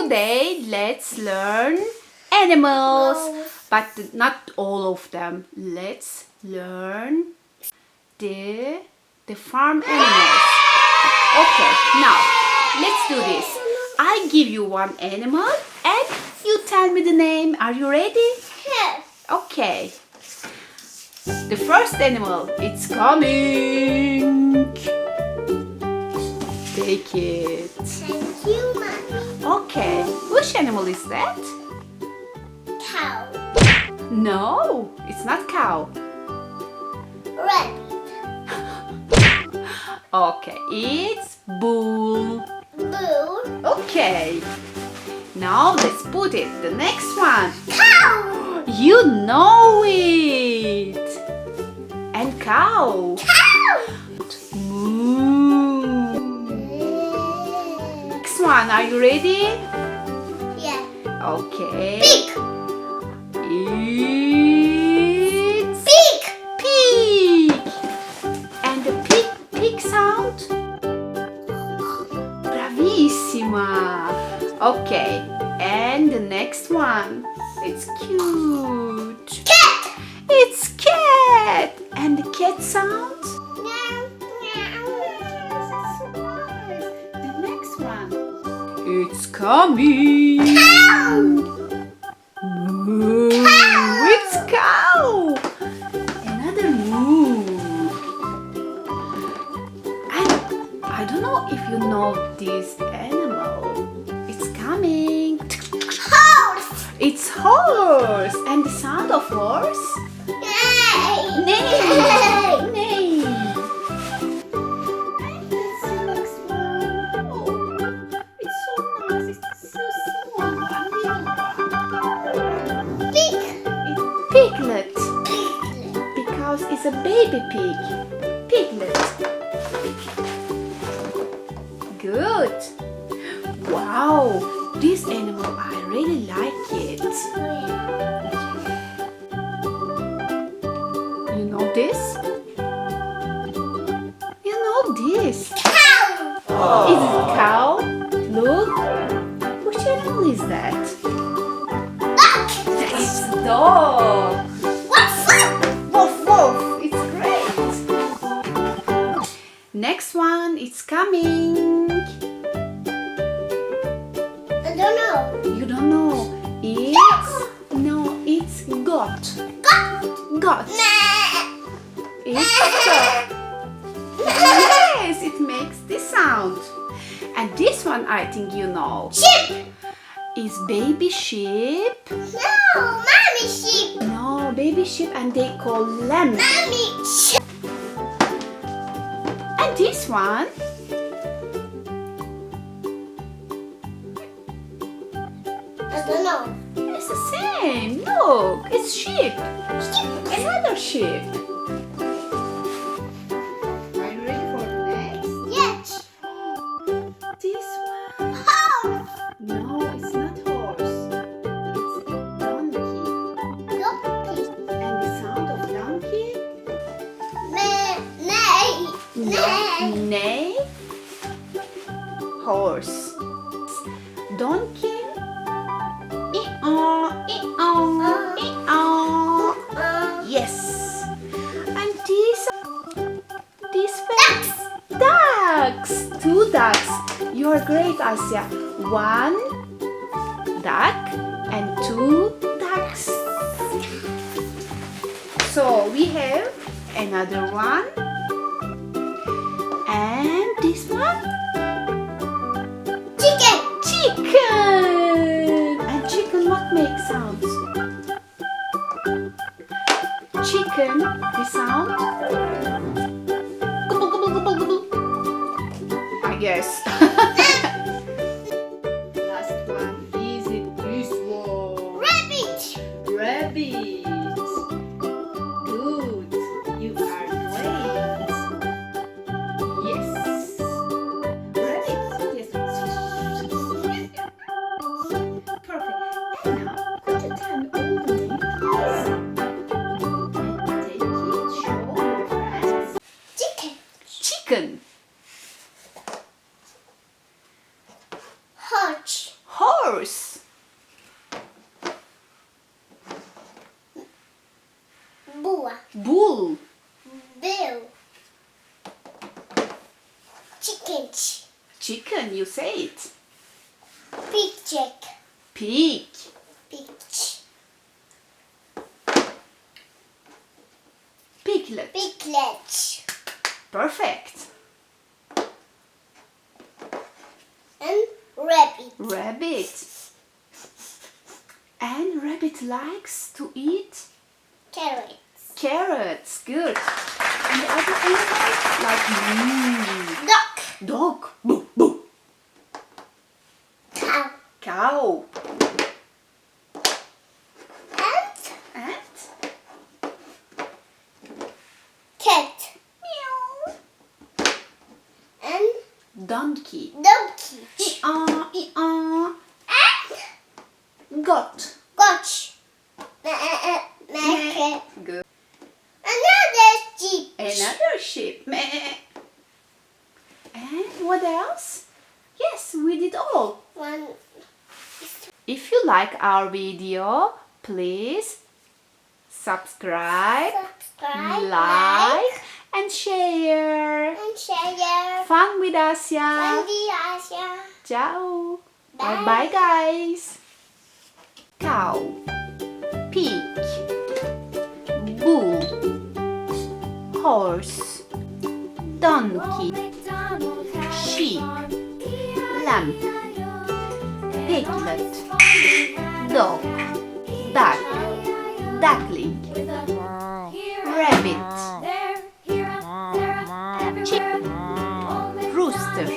Today, let's learn animals, but not all of them. Let's learn the farm animals. Okay, now let's do this. I give you one animal and you tell me the name. Are you ready? Yes. Okay. The first animal, it's coming. Take it. Thank you, Mommy. Okay, which animal is that? Cow. No, it's not cow. Rabbit. Okay, it's bull. Bull. Okay, now let's put it. The next one. Cow. You know it. And cow. Cow. Moo. Next one, are you ready? Yeah. Okay. Pig. It's Pig. pig. And the pig sound? Bravissima. Okay. And the next one. It's cute. Cat. It's cat. And the cat sound? The next one. It's coming. Cow. Moo. It's cow. Another moo. And I don't know if you know this animal. It's coming. Horse. It's horse. And the sound of horse? Yay. Neigh. Yay. Neigh. Pig. Piglet, because it's a baby pig. Piglet. Good. Wow, this animal, I really like it. You know this? You know this? Cow. Is it cow? Look. Which animal is that? Duck. It's dog. What's up? Woof woof, it's great. Next one, it's coming. I don't know. You don't know. It's goat. Goat. It's goat. Yes, it makes this sound. And this one I think you know. Sheep. Is baby sheep. No, mommy sheep. No, baby sheep, and they call lamb. Mommy sheep. And this one, I don't know. it's the same. Look, it's sheep. Another sheep. Are you ready for the next? Yes. This one. Horse. No, it's not horse. It's donkey. Donkey. And the sound of donkey? Neigh. No. Neigh. Horse. Donkey. E-oh, e-oh, e-oh. Yes. And these ducks. Two ducks. You are great, Asya. One duck and two ducks. So we have another one. And this one? Chicken. Chicken. And chicken what makes sounds? Chicken, the sound? Gobble, gobble, gobble, gobble. I guess. Last one. Is it this one? Rabbit. Rabbit. Good. You are great. Yes. Rabbit. Yes. Perfect. And now, could you tell me all the names, please? And take it, show your Bull. Bill. Chicken. Chicken, you say it. Pig. Chick. Pig. Pig. Piglet. Piglet. Perfect. And rabbit. Rabbit. And rabbit likes to eat Carrots. carrots. Good. And the other animals like Duck. dog. Boo, boo. Cow. Cow. And And cat. meow. And Donkey. donkey. Ee-ah, ee-ah. And Goat. goat. Good. Another sheep. Another sheep. Meh. And what else? Yes, we did all. One. If you like our video, please subscribe, Subscribe. like, and share. And share. Fun with Asia. Mandi Asia. Ciao. Bye. Bye bye, guys. Cow, pig, bull, horse, donkey, sheep, lamb, piglet, dog, duck, duckling, rabbit, chicken, rooster,